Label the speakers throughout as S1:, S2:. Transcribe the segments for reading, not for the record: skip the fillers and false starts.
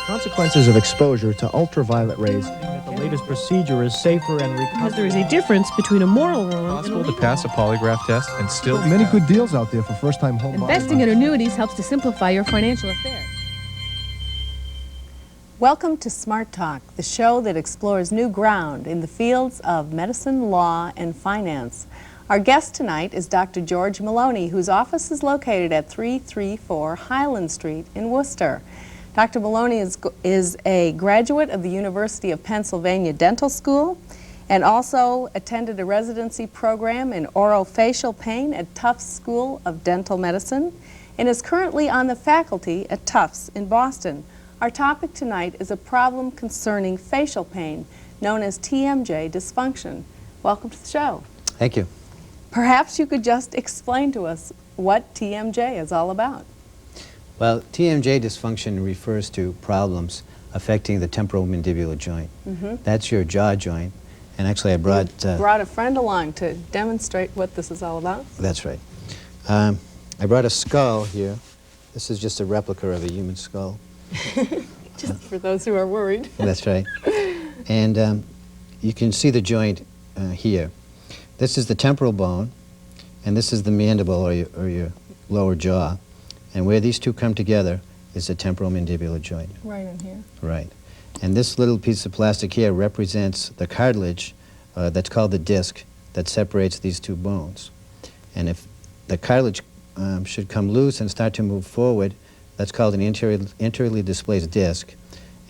S1: Consequences of exposure to ultraviolet rays. That the latest procedure is safer and
S2: because there is a difference between a moral wrong and a
S3: possible
S2: legal
S3: to pass a polygraph test and still
S4: Many good deals out there for first-time home buyers.
S2: Investing in annuities helps to simplify your financial affairs.
S5: Welcome to Smart Talk, the show that explores new ground in the fields of medicine, law, and finance. Our guest tonight is Dr. George Maloney, whose office is located at 334 Highland Street in Worcester. Dr. Maloney is a graduate of the University of Pennsylvania Dental School and also attended a residency program in orofacial pain at Tufts School of Dental Medicine and is currently on the faculty at Tufts in Boston. Our topic tonight is a problem concerning facial pain known as TMJ dysfunction. Welcome to the show.
S6: Thank you.
S5: Perhaps you could just explain to us what TMJ is all about.
S6: Well, TMJ dysfunction refers to problems affecting the temporomandibular joint. That's your jaw joint. And actually I brought
S5: a friend along to demonstrate what this is all about.
S6: That's right. I brought a skull here. This is just a replica of a human skull.
S5: Just for those who are worried.
S6: That's right. And you can see the joint here. This is the temporal bone, and this is the mandible, or your lower jaw. And where these two come together is the temporomandibular joint.
S5: Right in here.
S6: Right. And this little piece of plastic here represents the cartilage that's called the disc that separates these two bones. And if the cartilage should come loose and start to move forward, that's called an anteriorly displaced disc,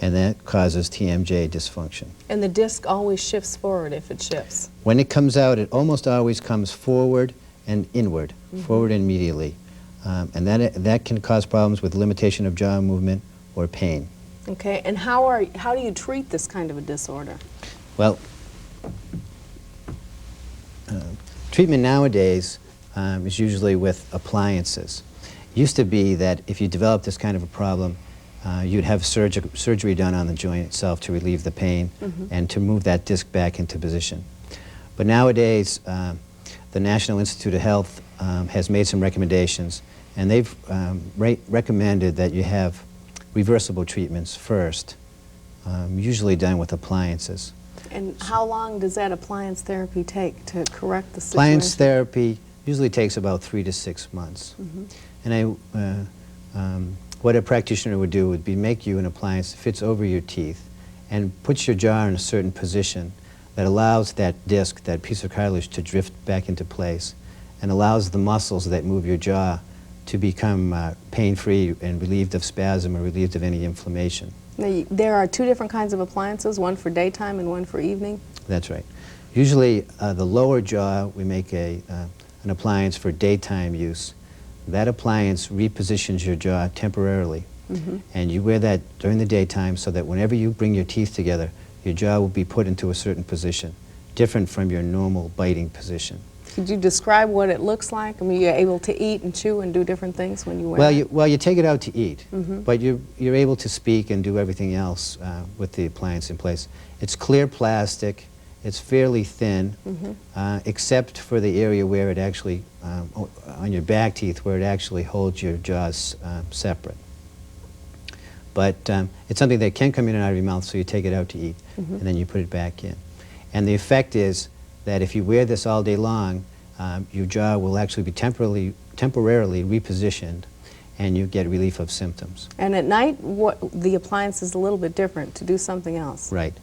S6: and that causes TMJ dysfunction.
S5: And the disc always shifts forward if it shifts.
S6: When it comes out, it almost always comes forward and inward, forward and medially. And that can cause problems with limitation of jaw movement or pain.
S5: Okay, and how do you treat this kind of a disorder?
S6: Well, treatment nowadays is usually with appliances. It used to be that if you developed this kind of a problem, you'd have surgery done on the joint itself to relieve the pain and to move that disc back into position. But nowadays, the National Institute of Health has made some recommendations, and they've recommended that you have reversible treatments first, usually done with appliances.
S5: And how long does that appliance therapy take to correct the situation?
S6: Appliance therapy usually takes about 3 to 6 months. And what a practitioner would do would be make you an appliance that fits over your teeth and puts your jaw in a certain position that allows that disc, that piece of cartilage, to drift back into place and allows the muscles that move your jaw to become pain-free and relieved of spasm or relieved of any inflammation.
S5: Now, there are two different kinds of appliances, one for daytime and one for evening?
S6: That's right. Usually the lower jaw, we make an appliance for daytime use. That appliance repositions your jaw temporarily, and you wear that during the daytime so that whenever you bring your teeth together, your jaw will be put into a certain position, different from your normal biting position.
S5: Could you describe what it looks like? I mean, you're able to eat and chew and do different things when you wear it?
S6: Well, you take it out to eat, but you're able to speak and do everything else with the appliance in place. It's clear plastic. It's fairly thin, except for the area where it actually, on your back teeth, where it actually holds your jaws separate. But it's something that can come in and out of your mouth, so you take it out to eat, and then you put it back in. And the effect is that if you wear this all day long, your jaw will actually be temporarily repositioned, and you get relief of symptoms.
S5: And at night, the appliance is a little bit different, to do something else.
S6: Right.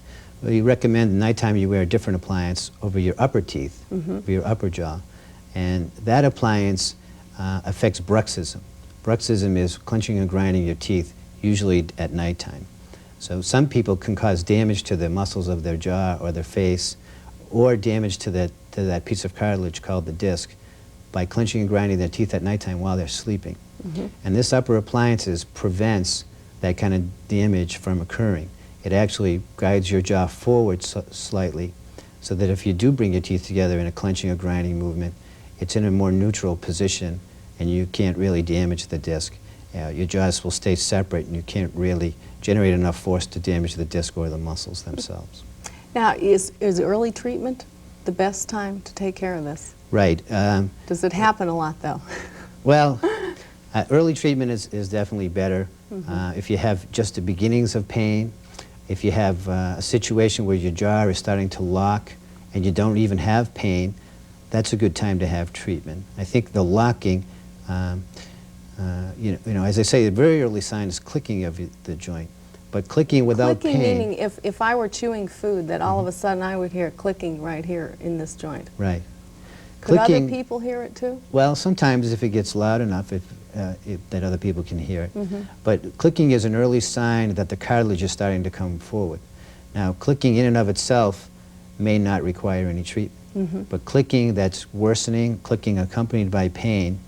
S6: Well, you recommend at nighttime you wear a different appliance over your upper teeth, over your upper jaw, and that appliance affects bruxism. Bruxism is clenching and grinding your teeth, usually at nighttime. So some people can cause damage to the muscles of their jaw or their face, or damage to that piece of cartilage called the disc by clenching and grinding their teeth at nighttime while they're sleeping. And this upper appliance prevents that kind of damage from occurring. It actually guides your jaw forward slightly so that if you do bring your teeth together in a clenching or grinding movement, it's in a more neutral position and you can't really damage the disc. Your jaws will stay separate and you can't really generate enough force to damage the disc or the muscles themselves.
S5: Now, is early treatment the best time to take care of this?
S6: Right.
S5: Does it happen a lot, though?
S6: Well, Early treatment is definitely better. If you have just the beginnings of pain, if you have a situation where your jaw is starting to lock and you don't even have pain, that's a good time to have treatment. I think the locking, you know, as I say, the very early sign is clicking of the joint. But clicking without
S5: Clicking
S6: pain.
S5: meaning if I were chewing food, that all of a sudden I would hear clicking right here in this joint.
S6: Right.
S5: Could
S6: Clicking,
S5: other people hear it too?
S6: well, sometimes if it gets loud enough, that other people can hear it. But clicking is an early sign that the cartilage is starting to come forward. Now, clicking in and of itself may not require any treatment. But clicking that's worsening, clicking accompanied by pain,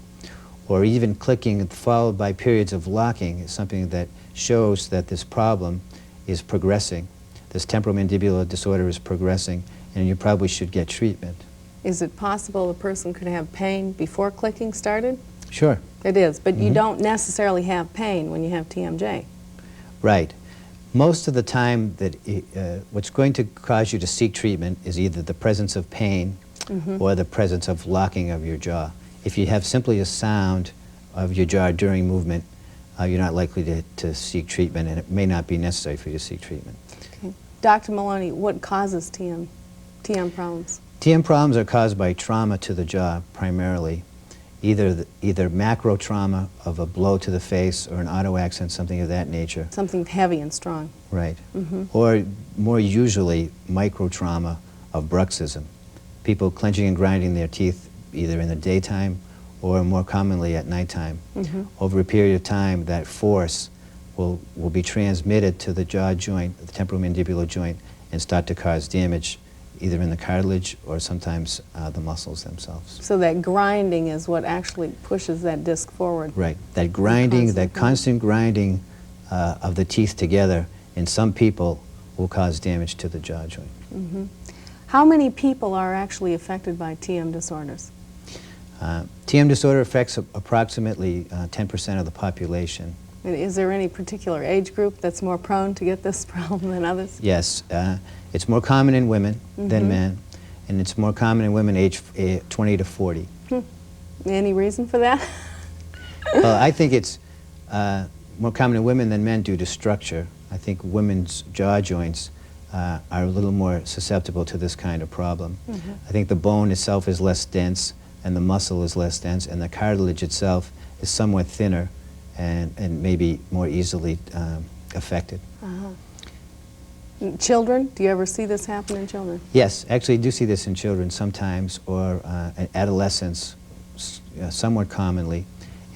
S6: or even clicking followed by periods of locking is something that shows that this problem is progressing. This temporomandibular disorder is progressing, and you probably should get treatment.
S5: Is it possible a person could have pain before clicking started?
S6: Sure.
S5: It is, but you don't necessarily have pain when you have TMJ.
S6: Right. Most of the time that what's going to cause you to seek treatment is either the presence of pain or the presence of locking of your jaw. If you have simply a sound of your jaw during movement, you're not likely to seek treatment, and it may not be necessary for you to seek treatment.
S5: Okay. Dr. Maloney, what causes TM problems?
S6: TM problems are caused by trauma to the jaw primarily, either macro trauma of a blow to the face or an auto accident, something of that nature.
S5: Something heavy and strong.
S6: Right. Or more usually micro trauma of bruxism. People clenching and grinding their teeth either in the daytime or more commonly at nighttime. Over a period of time, that force will be transmitted to the jaw joint, the temporomandibular joint, and start to cause damage either in the cartilage or sometimes the muscles themselves.
S5: So that grinding is what actually pushes that disc forward.
S6: Right. That grinding, that constant grinding of the teeth together in some people will cause damage to the jaw joint.
S5: How many people are actually affected by TM disorders?
S6: TM disorder affects approximately 10% of the population.
S5: And is there any particular age group that's more prone to get this problem than others?
S6: Yes. It's more common in women than men, and it's more common in women aged 20 to 40.
S5: Any reason for that?
S6: Well, I think it's more common in women than men due to structure. I think women's jaw joints are a little more susceptible to this kind of problem. I think the bone itself is less dense, and the muscle is less dense, and the cartilage itself is somewhat thinner and maybe more easily affected.
S5: Children? Do you ever see this happen in children?
S6: Yes, actually I do see this in children sometimes, or adolescents somewhat commonly.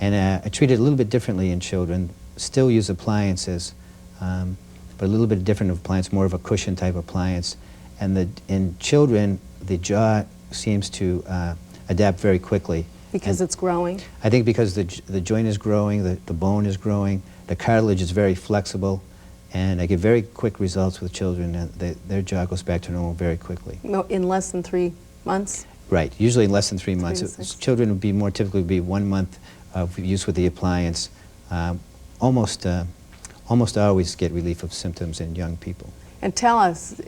S6: And I treat it a little bit differently in children. Still use appliances, but a little bit different appliance, more of a cushion type appliance. And in children, the jaw seems to adapt very quickly.
S5: Because it's growing?
S6: I think because the joint is growing, the bone is growing, the cartilage is very flexible, and I get very quick results with children. Their jaw goes back to normal very quickly.
S5: No, in less than 3 months?
S6: Right, usually in less than 3 months.
S5: 3 to 6.
S6: Children would be more typically be 1 month of use with the appliance. Almost always get relief of symptoms in young people.
S5: And tell us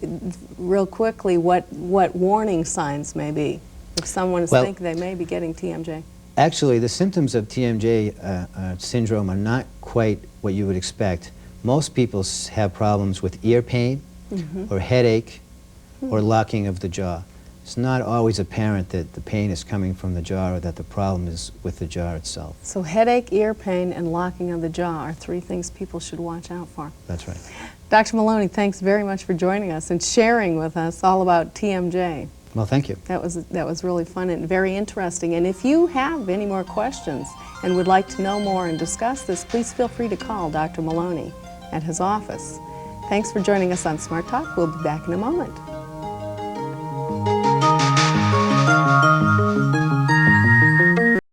S5: real quickly what warning signs may be if someone is thinking they may be getting TMJ.
S6: Actually, the symptoms of TMJ syndrome are not quite what you would expect. Most people have problems with ear pain or headache or locking of the jaw. It's not always apparent that the pain is coming from the jaw or that the problem is with the jaw itself.
S5: So headache, ear pain, and locking of the jaw are 3 things people should watch out for.
S6: That's right.
S5: Dr. Maloney, thanks very much for joining us and sharing with us all about TMJ.
S6: Well, thank you.
S5: That was really fun and very interesting. And if you have any more questions and would like to know more and discuss this, please feel free to call Dr. Maloney at his office. Thanks for joining us on Smart Talk. We'll be back in a moment.